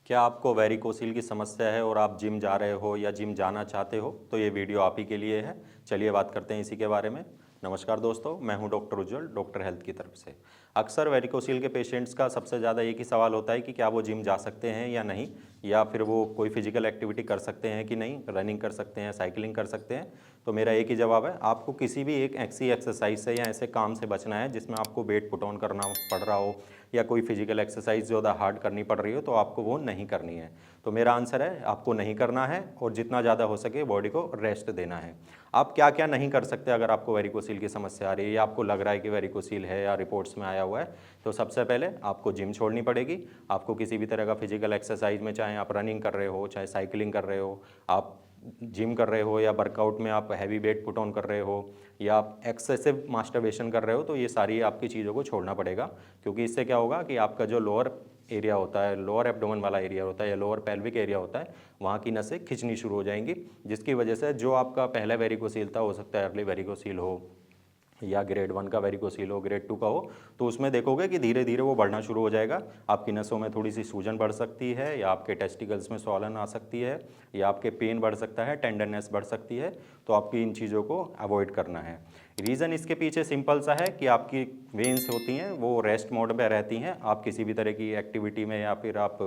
क्या आपको वेरिकोसिल की समस्या है और आप जिम जा रहे हो या जिम जाना चाहते हो तो ये वीडियो आप ही के लिए है। चलिए बात करते हैं इसी के बारे में। नमस्कार दोस्तों, मैं हूं डॉक्टर उज्जवल, डॉक्टर हेल्थ की तरफ से। अक्सर वेरिकोसिल के पेशेंट्स का सबसे ज़्यादा एक ही सवाल होता है कि क्या वो जिम जा सकते हैं या नहीं, या फिर वो कोई फिजिकल एक्टिविटी कर सकते हैं कि नहीं, रनिंग कर सकते हैं, साइकिलिंग कर सकते हैं। तो मेरा एक ही जवाब है, आपको किसी भी एक ऐसी एक्सरसाइज से या ऐसे काम से बचना है जिसमें आपको वेट पुट ऑन करना पड़ रहा हो या कोई फिजिकल एक्सरसाइज ज़्यादा हार्ड करनी पड़ रही हो, तो आपको वो नहीं करनी है। तो मेरा आंसर है, आपको नहीं करना है और जितना ज़्यादा हो सके बॉडी को रेस्ट देना है। आप क्या क्या नहीं कर सकते अगर आपको वेरिकोसिल की समस्या आ रही है या आपको लग रहा है कि वेरिकोसिल है या रिपोर्ट्स में आया हुआ है, तो सबसे पहले आपको जिम छोड़नी पड़ेगी। आपको किसी भी तरह का फिजिकल एक्सरसाइज में, चाहे आप रनिंग कर रहे हो, चाहे साइकिलिंग कर रहे हो, आप जिम कर रहे हो या वर्कआउट में आप हैवी वेट पुट ऑन कर रहे हो या आप एक्सेसिव मास्टरबेशन कर रहे हो, तो ये सारी आपकी चीज़ों को छोड़ना पड़ेगा। क्योंकि इससे क्या होगा कि आपका जो लोअर एरिया होता है, लोअर एब्डोमेन वाला एरिया होता है या लोअर पेल्विक एरिया होता है, वहाँ की नसें खिंचनी शुरू हो जाएंगी, जिसकी वजह से जो आपका पहला वेरिकोसील था, हो सकता है अर्ली वेरिकोसील हो या ग्रेड 1 का वेरिकोसील हो, ग्रेड 2 का हो, तो उसमें देखोगे कि धीरे धीरे वो बढ़ना शुरू हो जाएगा। आपकी नसों में थोड़ी सी सूजन बढ़ सकती है, या आपके टेस्टिकल्स में स्वॉलन आ सकती है, या आपके पेन बढ़ सकता है, टेंडरनेस बढ़ सकती है। तो आपकी इन चीज़ों को अवॉइड करना है। रीज़न इसके पीछे सिंपल सा है कि आपकी वेन्स होती हैं वो रेस्ट मोड में रहती हैं। आप किसी भी तरह की एक्टिविटी में या फिर आप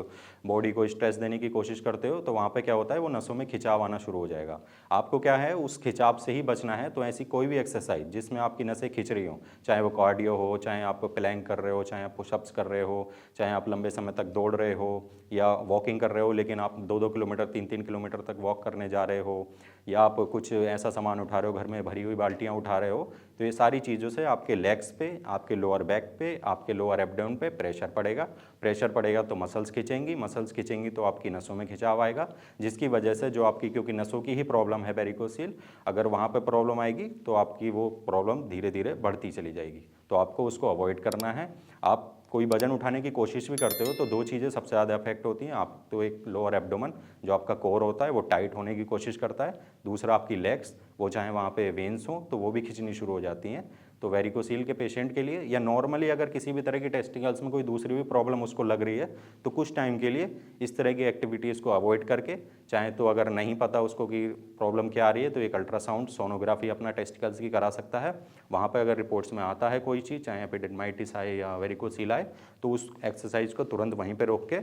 बॉडी को स्ट्रेस देने की कोशिश करते हो, तो वहाँ पे क्या होता है, वो नसों में खिंचाव आना शुरू हो जाएगा। आपको क्या है, उस खिंचाव से ही बचना है। तो ऐसी कोई भी एक्सरसाइज जिसमें आपकी नसें खिंच रही हो, चाहे वो कार्डियो हो, चाहे आप प्लैंक कर रहे हो, चाहे आप पुशअप्स कर रहे हो, चाहे आप लंबे समय तक दौड़ रहे हो या वॉकिंग कर रहे हो, लेकिन आप 2-2 किलोमीटर 3-3 किलोमीटर तक वॉक करने जा रहे हो, या आप कुछ ऐसा सामान उठा रहे हो, घर में भरी हुई बाल्टियाँ उठा रहे हो, तो ये सारी चीज़ों से आपके लेग्स पे, आपके लोअर बैक पे, आपके लोअर एब्डोमेन पे प्रेशर पड़ेगा। प्रेशर पड़ेगा तो मसल्स खींचेंगी, मसल्स खींचेंगी तो आपकी नसों में खिंचाव आएगा, जिसकी वजह से जो आपकी, क्योंकि नसों की ही प्रॉब्लम है वेरिकोसील, अगर वहाँ पे प्रॉब्लम आएगी तो आपकी वो प्रॉब्लम धीरे धीरे बढ़ती चली जाएगी। तो आपको उसको अवॉइड करना है। आप कोई वजन उठाने की कोशिश भी करते हो तो दो चीज़ें सबसे ज़्यादा अफेक्ट होती हैं। आप तो एक लोअर एब्डोमेन, जो आपका कोर होता है, वो टाइट होने की कोशिश करता है। दूसरा आपकी लेग्स, वो चाहे वहाँ पे वेन्स हो तो वो भी खिंचनी शुरू हो जाती हैं। तो वेरिकोसील के पेशेंट के लिए, या नॉर्मली अगर किसी भी तरह की टेस्टिकल्स में कोई दूसरी भी प्रॉब्लम उसको लग रही है, तो कुछ टाइम के लिए इस तरह की एक्टिविटीज़ को अवॉइड करके, चाहे तो अगर नहीं पता उसको कि प्रॉब्लम क्या आ रही है, तो एक अल्ट्रासाउंड सोनोग्राफी अपना टेस्टिकल्स की करा सकता है। वहाँ पर अगर रिपोर्ट्स में आता है कोई चीज़, चाहे एपिडिडमाइटिस आए या वेरिकोसील आए, तो उस एक्सरसाइज को तुरंत वहीं पर रोक के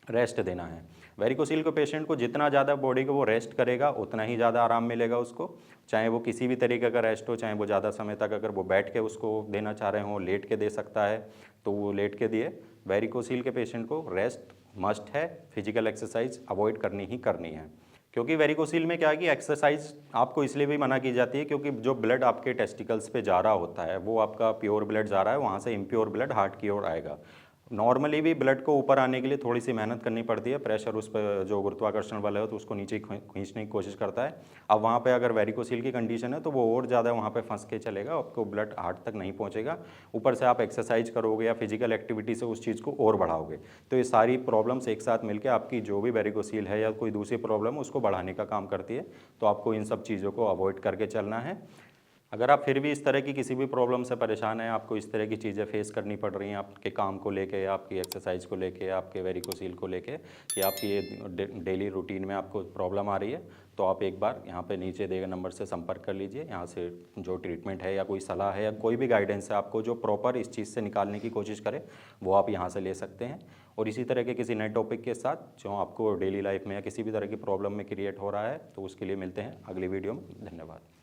रेस्ट देना है। वेरिकोसील के पेशेंट को जितना ज़्यादा बॉडी को वो रेस्ट करेगा, उतना ही ज़्यादा आराम मिलेगा उसको। चाहे वो किसी भी तरीके का रेस्ट हो, चाहे वो ज़्यादा समय तक अगर वो बैठ के उसको देना चाह रहे हों, लेट के दे सकता है तो वो लेट के दिए। वेरिकोसील के पेशेंट को रेस्ट मस्ट है, फिजिकल एक्सरसाइज अवॉइड करनी ही करनी है। क्योंकि वेरिकोसील में क्या है कि एक्सरसाइज आपको इसलिए भी मना की जाती है क्योंकि जो ब्लड आपके टेस्टिकल्स पे जा रहा होता है, वो आपका प्योर ब्लड जा रहा है, वहाँ से इम्प्योर ब्लड हार्ट की ओर आएगा। नॉर्मली भी ब्लड को ऊपर आने के लिए थोड़ी सी मेहनत करनी पड़ती है, प्रेशर उस पर जो गुरुत्वाकर्षण बल है तो उसको नीचे खींचने की कोशिश करता है। अब वहाँ पे अगर वेरिकोसील की कंडीशन है तो वो और ज़्यादा वहाँ पे फंस के चलेगा, आपको ब्लड हार्ट तक नहीं पहुँचेगा। ऊपर से आप एक्सरसाइज करोगे या फिजिकल एक्टिविटी से उस चीज़ को और बढ़ाओगे, तो ये सारी प्रॉब्लम्स एक साथ मिलकर आपकी जो भी वेरिकोसील है या कोई दूसरी प्रॉब्लम उसको बढ़ाने का काम करती है। तो आपको इन सब चीज़ों को अवॉइड करके चलना है। अगर आप फिर भी इस तरह की किसी भी प्रॉब्लम से परेशान हैं, आपको इस तरह की चीज़ें फेस करनी पड़ रही हैं आपके काम को लेके, आपकी एक्सरसाइज को लेके, आपके वेरिकोसील को लेके, कि आपकी ये डेली रूटीन में आपको प्रॉब्लम आ रही है, तो आप एक बार यहाँ पे नीचे दिए गए नंबर से संपर्क कर लीजिए। यहाँ से जो ट्रीटमेंट है या कोई सलाह है या कोई भी गाइडेंस है आपको जो प्रॉपर इस चीज़ से निकालने की कोशिश करे, वो आप यहाँ से ले सकते हैं। और इसी तरह के किसी नए टॉपिक के साथ जो आपको डेली लाइफ में या किसी भी तरह की प्रॉब्लम में क्रिएट हो रहा है, तो उसके लिए मिलते हैं अगली वीडियो में। धन्यवाद।